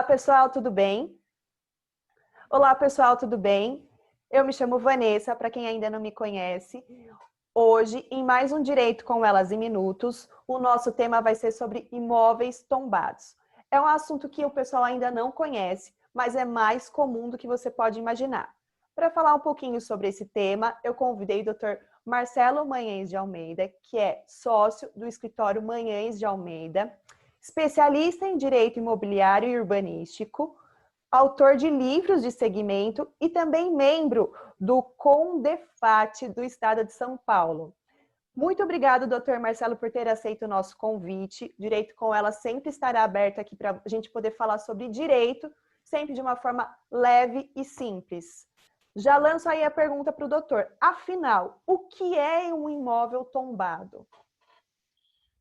Olá, pessoal, tudo bem? Olá, pessoal, tudo bem? Eu me chamo Vanessa, para quem ainda não me conhece. Hoje, em mais um Direito com Elas em Minutos, o nosso tema vai ser sobre imóveis tombados. É um assunto que o pessoal ainda não conhece, mas é mais comum do que você pode imaginar. Para falar um pouquinho sobre esse tema, eu convidei o Dr. Marcelo Manhães de Almeida, que é sócio do escritório Manhães de Almeida, especialista em direito imobiliário e urbanístico, autor de livros de segmento e também membro do CONDEFAT do Estado de São Paulo. Muito obrigado, doutor Marcelo, por ter aceito o nosso convite. Direito com Ela sempre estará aberto aqui para a gente poder falar sobre direito, sempre de uma forma leve e simples. Já lanço aí a pergunta para o doutor. Afinal, o que é um imóvel tombado?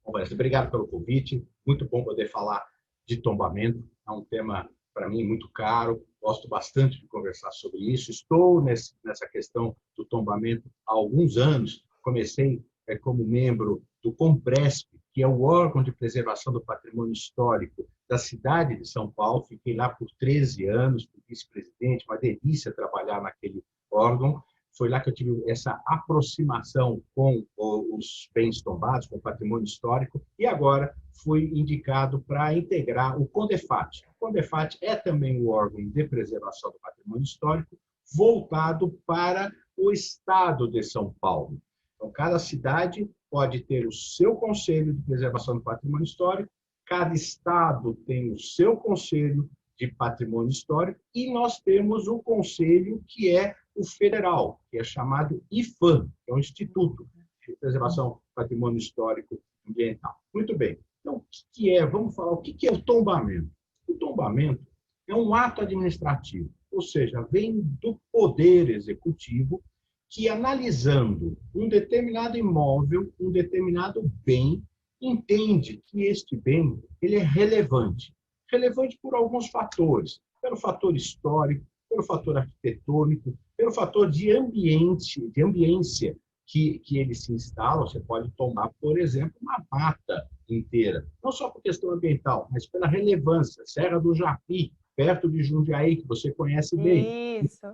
Bom, Vanessa, obrigado pelo convite. Muito bom poder falar de tombamento. É um tema, para mim, muito caro. Gosto bastante de conversar sobre isso. Estou nessa questão do tombamento há alguns anos. Comecei como membro do COMPRESP, que é o órgão de preservação do patrimônio histórico da cidade de São Paulo. Fiquei lá por 13 anos, fui vice-presidente, uma delícia trabalhar naquele órgão. Foi lá que eu tive essa aproximação com os bens tombados, com o patrimônio histórico, e agora fui indicado para integrar o CONDEFAT. O CONDEFAT é também o órgão de preservação do patrimônio histórico voltado para o estado de São Paulo. Então, cada cidade pode ter o seu conselho de preservação do patrimônio histórico, cada estado tem o seu conselho de patrimônio histórico, e nós temos um conselho que é o federal, que é chamado IPHAM, que é o Instituto de Preservação do Patrimônio Histórico Ambiental. Muito bem. Então, o que é? Vamos falar o que é o tombamento. O tombamento é um ato administrativo, ou seja, vem do Poder Executivo que, analisando um determinado imóvel, um determinado bem, entende que este bem ele é relevante. Relevante por alguns fatores, pelo fator histórico, pelo fator arquitetônico, pelo fator de ambiente, de ambiência que ele se instala. Você pode tomar, por exemplo, uma mata inteira, não só por questão ambiental, mas pela relevância. Serra do Japi, perto de Jundiaí, que você conhece bem. Isso.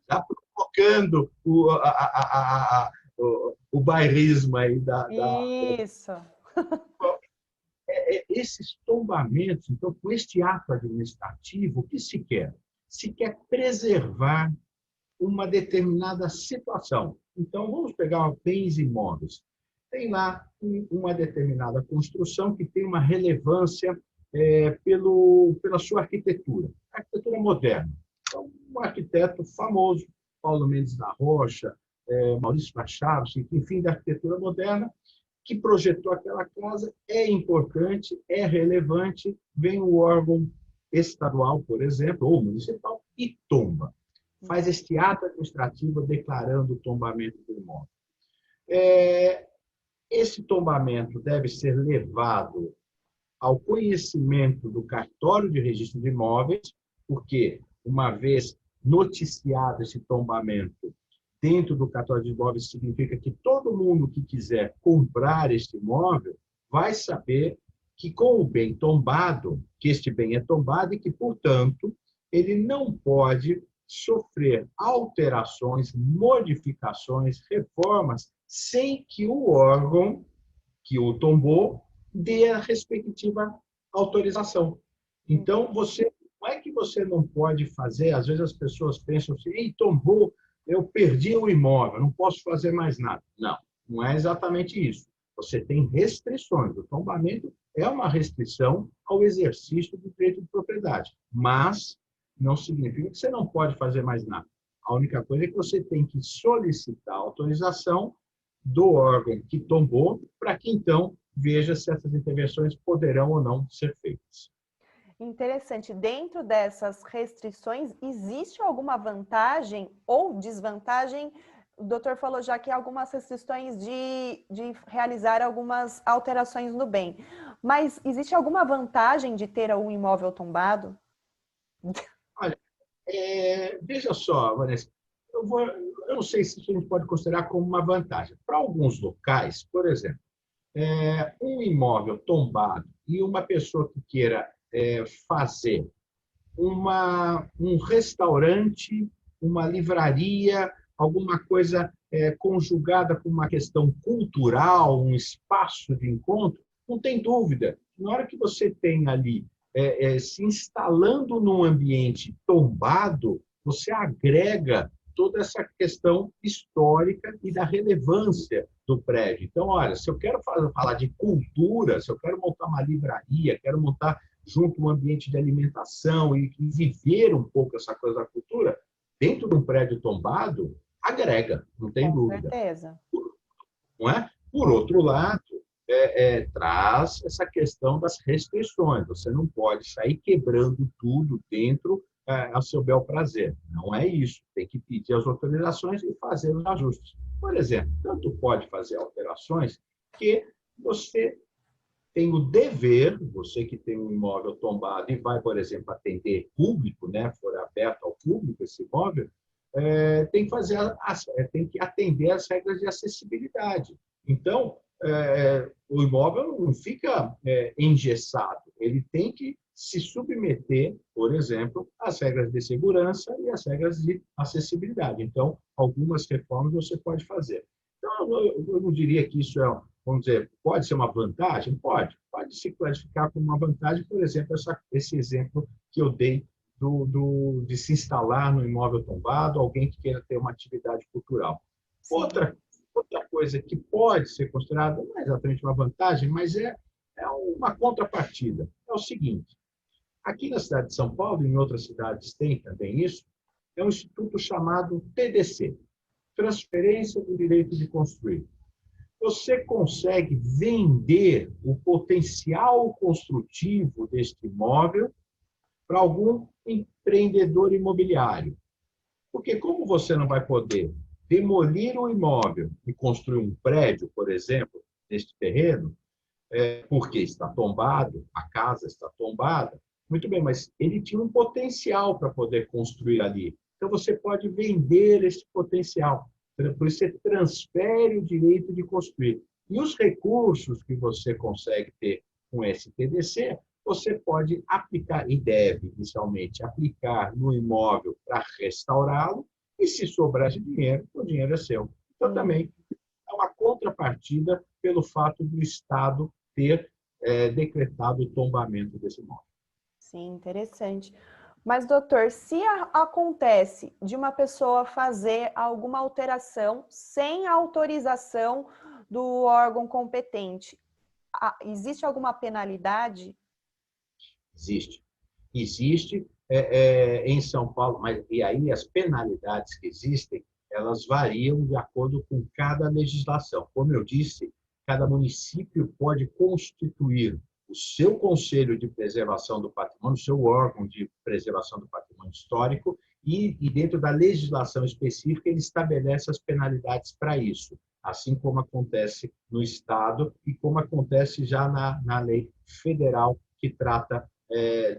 Já provocando o bairrismo aí Isso. Esses tombamentos. Então, com este ato administrativo, o que se quer? Se quer preservar uma determinada situação. Então, vamos pegar bens imóveis. Tem lá uma determinada construção que tem uma relevância pela sua arquitetura. Arquitetura moderna. Então, um arquiteto famoso, Paulo Mendes da Rocha, Maurício Machado, enfim, da arquitetura moderna, que projetou aquela casa, é importante, é relevante, vem o órgão estadual, por exemplo, ou municipal, e tomba. Faz este ato administrativo declarando o tombamento do imóvel. Esse tombamento deve ser levado ao conhecimento do cartório de registro de imóveis, porque, uma vez noticiado esse tombamento dentro do cartório de imóveis, significa que todo mundo que quiser comprar este imóvel vai saber que, com o bem tombado, que este bem é tombado e que, portanto, ele não pode sofrer alterações, modificações, reformas, sem que o órgão que o tombou dê a respectiva autorização. Então, não é que você não pode fazer, às vezes as pessoas pensam assim, ei, tombou, eu perdi o imóvel, não posso fazer mais nada. Não, não é exatamente isso. Você tem restrições. O tombamento é uma restrição ao exercício do direito de propriedade, mas não significa que você não pode fazer mais nada. A única coisa é que você tem que solicitar a autorização do órgão que tombou para que, então, veja se essas intervenções poderão ou não ser feitas. Interessante. Dentro dessas restrições, existe alguma vantagem ou desvantagem? O doutor falou já que há algumas restrições de realizar algumas alterações no bem. Mas existe alguma vantagem de ter um imóvel tombado? Olha, veja só, Vanessa, eu não sei se isso a gente pode considerar como uma vantagem. Para alguns locais, por exemplo, um imóvel tombado e uma pessoa que queira fazer um restaurante, uma livraria, alguma coisa conjugada com uma questão cultural, um espaço de encontro, não tem dúvida. Na hora que você tem ali se instalando num ambiente tombado, você agrega toda essa questão histórica e da relevância do prédio. Então, olha, se eu quero falar de cultura, se eu quero montar uma livraria, quero montar junto um ambiente de alimentação e viver um pouco essa coisa da cultura, dentro de um prédio tombado, agrega, não tem Com dúvida. certeza. Não é? Por outro lado, traz essa questão das restrições. Você não pode sair quebrando tudo dentro a seu bel prazer. Não é isso. Tem que pedir as autorizações e fazer os ajustes. Por exemplo, tanto pode fazer alterações que você tem o dever, você que tem um imóvel tombado e vai, por exemplo, atender público, né, for aberto ao público esse imóvel, tem que tem que atender às regras de acessibilidade. Então, o imóvel não fica engessado, ele tem que se submeter, por exemplo, às regras de segurança e às regras de acessibilidade. Então, algumas reformas você pode fazer. Então, eu não diria que isso vamos dizer, pode ser uma vantagem? Pode se classificar como uma vantagem, por exemplo, esse exemplo que eu dei de se instalar no imóvel tombado, alguém que queira ter uma atividade cultural. Outra coisa que pode ser considerada, não é exatamente uma vantagem, mas é uma contrapartida. É o seguinte, aqui na cidade de São Paulo, e em outras cidades tem também isso, é um instituto chamado TDC, Transferência do Direito de Construir. Você consegue vender o potencial construtivo deste imóvel para algum empreendedor imobiliário. Porque como você não vai poder demolir o imóvel e construir um prédio, por exemplo, neste terreno, porque está tombado, a casa está tombada, muito bem, mas ele tinha um potencial para poder construir ali. Então, você pode vender esse potencial. Por isso, você transfere o direito de construir. E os recursos que você consegue ter com esse TDC, você pode aplicar, e deve inicialmente aplicar no imóvel para restaurá-lo, e se sobrar dinheiro, o dinheiro é seu. Então, também é uma contrapartida pelo fato do Estado ter decretado o tombamento desse imóvel. Sim, interessante. Mas, doutor, se acontece de uma pessoa fazer alguma alteração sem autorização do órgão competente, existe alguma penalidade? Existe. Existe em São Paulo, mas e aí as penalidades que existem, elas variam de acordo com cada legislação. Como eu disse, cada município pode constituir o seu Conselho de Preservação do Patrimônio, o seu órgão de preservação do patrimônio histórico, e dentro da legislação específica, ele estabelece as penalidades para isso, assim como acontece no Estado e como acontece já na lei federal que trata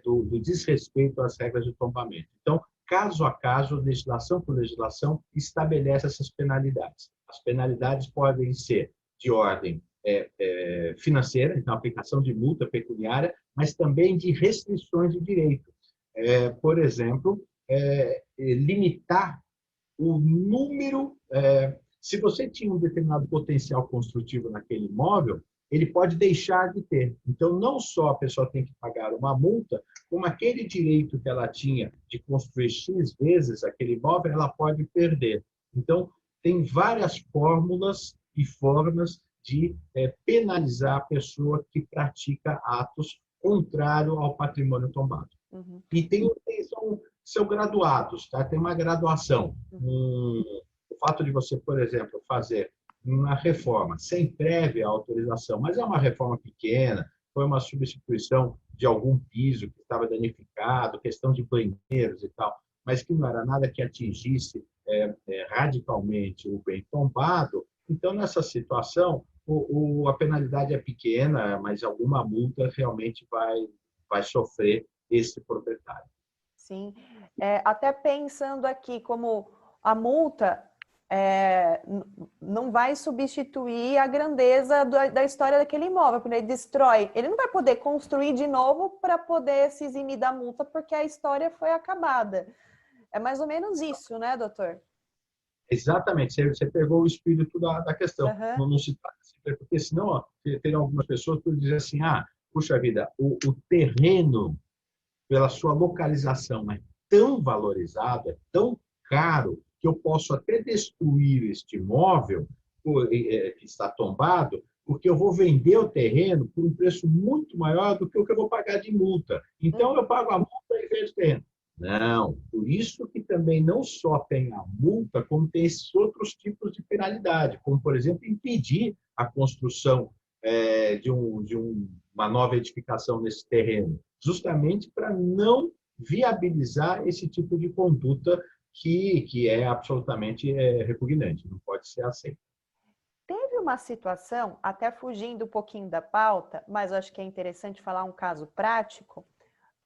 do desrespeito às regras de tombamento. Então, caso a caso, legislação por legislação, estabelece essas penalidades. As penalidades podem ser de ordem financeira, então aplicação de multa pecuniária, mas também de restrições de direito. Por exemplo, limitar o número. Se você tinha um determinado potencial construtivo naquele imóvel, ele pode deixar de ter. Então, não só a pessoa tem que pagar uma multa, como aquele direito que ela tinha de construir X vezes aquele imóvel, ela pode perder. Então, tem várias fórmulas e formas de penalizar a pessoa que pratica atos contrários ao patrimônio tombado. Uhum. E são graduados, tá? Tem uma graduação. O fato de você, por exemplo, fazer uma reforma sem prévia autorização, mas é uma reforma pequena, foi uma substituição de algum piso que estava danificado, questão de banheiros e tal, mas que não era nada que atingisse radicalmente o bem tombado. Então, nessa situação, a penalidade é pequena, mas alguma multa realmente vai sofrer esse proprietário. Sim, até pensando aqui como a multa não vai substituir a grandeza da história daquele imóvel, porque ele destrói. Ele não vai poder construir de novo para poder se eximir da multa, porque a história foi acabada. É mais ou menos isso, né, doutor? Exatamente, você pegou o espírito da questão. Uhum. Não se trata assim, porque senão ó, tem algumas pessoas que dizem assim, puxa vida, o terreno, pela sua localização, é tão valorizado, é tão caro, que eu posso até destruir este imóvel que está tombado, porque eu vou vender o terreno por um preço muito maior do que o que eu vou pagar de multa. Então, eu pago a multa e vendo o terreno. Não, por isso que também não só tem a multa, como tem esses outros tipos de penalidade, como, por exemplo, impedir a construção uma nova edificação nesse terreno, justamente para não viabilizar esse tipo de conduta que é absolutamente repugnante, não pode ser aceito. Teve uma situação, até fugindo um pouquinho da pauta, mas eu acho que é interessante falar um caso prático,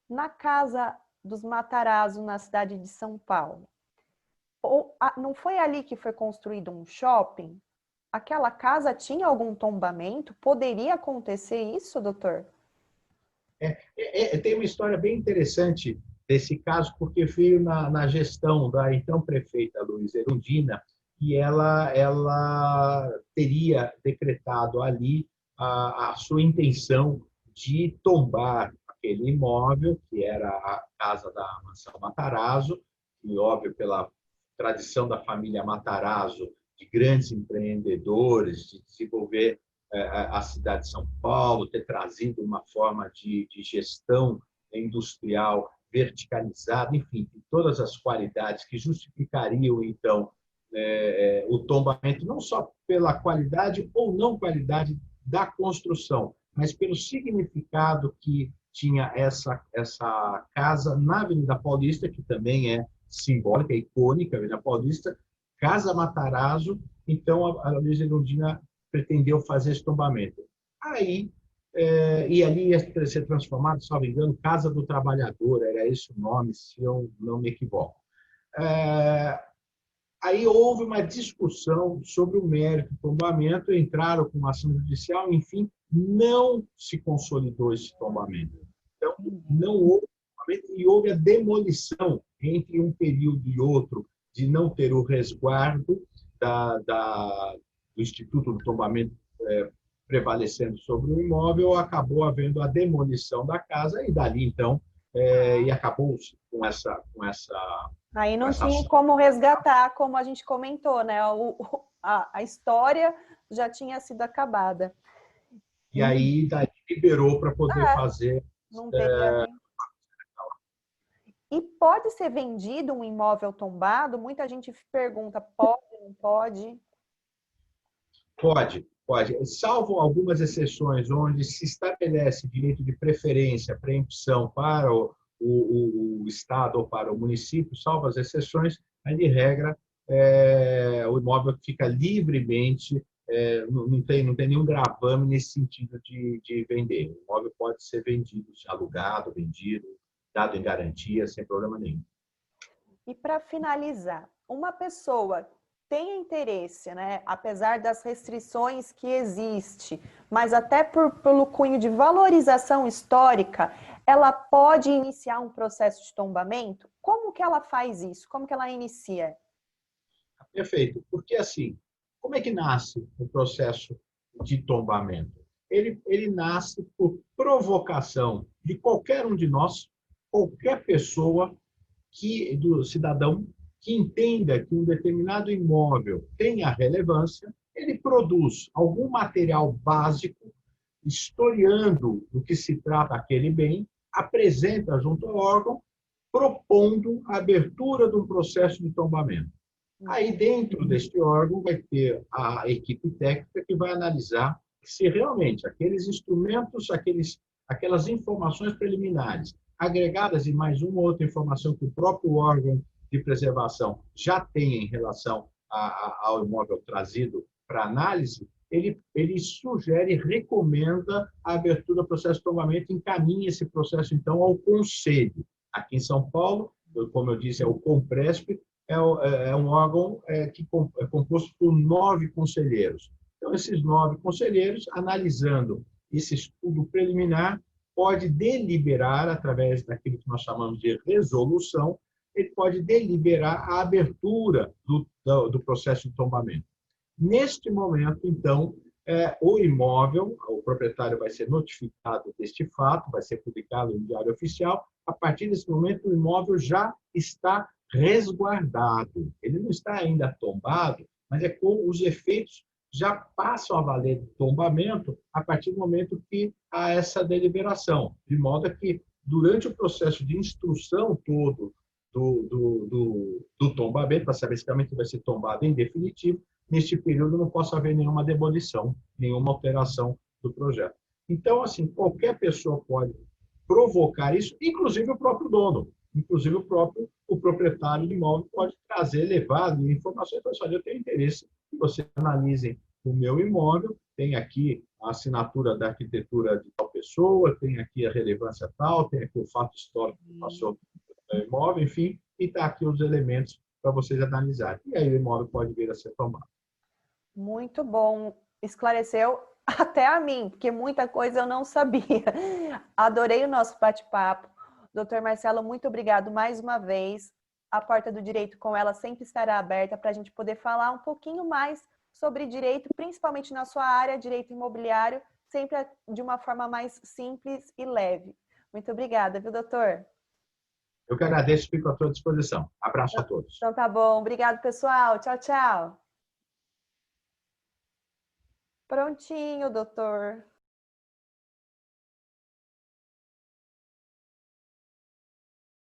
na casa dos Matarazzo, na cidade de São Paulo. Não foi ali que foi construído um shopping? Aquela casa tinha algum tombamento? Poderia acontecer isso, doutor? Tem uma história bem interessante desse caso, porque veio na gestão da então prefeita Luiza Erundina, e ela teria decretado ali a sua intenção de tombar aquele imóvel, que era a casa da mansão Matarazzo, e, óbvio, pela tradição da família Matarazzo, de grandes empreendedores, de desenvolver a cidade de São Paulo, ter trazido uma forma de gestão industrial verticalizada, enfim, todas as qualidades que justificariam, então, o tombamento, não só pela qualidade ou não qualidade da construção, mas pelo significado que tinha essa casa na Avenida Paulista, que também é simbólica, icônica, a Avenida Paulista, Casa Matarazzo. Então, a Luiza Erundina pretendeu fazer esse tombamento. Aí, e ali ia ser transformado, salvo engano, Casa do Trabalhador, era esse o nome, se eu não me equivoco. Aí houve uma discussão sobre o mérito do tombamento, entraram com uma ação judicial, enfim, não se consolidou esse tombamento. Então, não houve tombamento e houve a demolição entre um período e outro de não ter o resguardo do Instituto do Tombamento prevalecendo sobre o imóvel, acabou havendo a demolição da casa e dali, então, e acabou com essa Aí não tinha como resgatar, como a gente comentou, né? A história já tinha sido acabada. E aí daí liberou para poder fazer. Não teria nem... E pode ser vendido um imóvel tombado? Muita gente pergunta, pode, não pode? Pode. Salvo algumas exceções onde se estabelece direito de preferência, preempção para o Estado ou para o município, salvo as exceções, aí, de regra, o imóvel fica livremente, não tem nenhum gravame nesse sentido de vender. O imóvel pode ser vendido, alugado, vendido, dado em garantia, sem problema nenhum. E para finalizar, uma pessoa tem interesse, né, apesar das restrições que existem, mas até pelo cunho de valorização histórica, ela pode iniciar um processo de tombamento? Como que ela faz isso? Como que ela inicia? Perfeito. Porque, assim, como é que nasce o processo de tombamento? Ele nasce por provocação de qualquer um de nós, qualquer pessoa, do cidadão, que entenda que um determinado imóvel tenha relevância, ele produz algum material básico, historiando do que se trata aquele bem, apresenta junto ao órgão, propondo a abertura de um processo de tombamento. Aí, dentro deste órgão, vai ter a equipe técnica que vai analisar se realmente aqueles instrumentos, aquelas informações preliminares, agregadas em mais uma ou outra informação que o próprio órgão de preservação já tem em relação ao imóvel trazido para análise, ele sugere, recomenda a abertura do processo de tombamento, encaminha esse processo, então, ao Conselho. Aqui em São Paulo, como eu disse, é o Compresp, é um órgão que é composto por 9 conselheiros. Então, esses 9 conselheiros, analisando esse estudo preliminar, pode deliberar, através daquilo que nós chamamos de resolução, ele pode deliberar a abertura do processo de tombamento. Neste momento, então, o imóvel, o proprietário vai ser notificado deste fato, vai ser publicado no Diário Oficial. A partir desse momento, o imóvel já está resguardado. Ele não está ainda tombado, mas com os efeitos já passam a valer de tombamento a partir do momento que há essa deliberação, de modo que, durante o processo de instrução todo do tombamento, para saber se realmente vai ser tombado em definitivo, neste período não possa haver nenhuma demolição, nenhuma alteração do projeto. Então, assim, qualquer pessoa pode provocar isso, inclusive o próprio dono, inclusive o proprietário do imóvel pode trazer, levar informações para olha, eu tenho interesse que vocês analisem o meu imóvel, tem aqui a assinatura da arquitetura de tal pessoa, tem aqui a relevância tal, tem aqui o fato histórico que passou no imóvel, enfim, e está aqui os elementos para vocês analisarem. E aí o imóvel pode vir a ser tomado. Muito bom. Esclareceu até a mim, porque muita coisa eu não sabia. Adorei o nosso bate-papo. Doutor Marcelo, muito obrigado mais uma vez. A porta do direito com ela sempre estará aberta para a gente poder falar um pouquinho mais sobre direito, principalmente na sua área, direito imobiliário, sempre de uma forma mais simples e leve. Muito obrigada, viu, doutor? Eu que agradeço, fico à sua disposição. Abraço a todos. Então tá bom. Obrigado, pessoal. Tchau, tchau. Prontinho, doutor.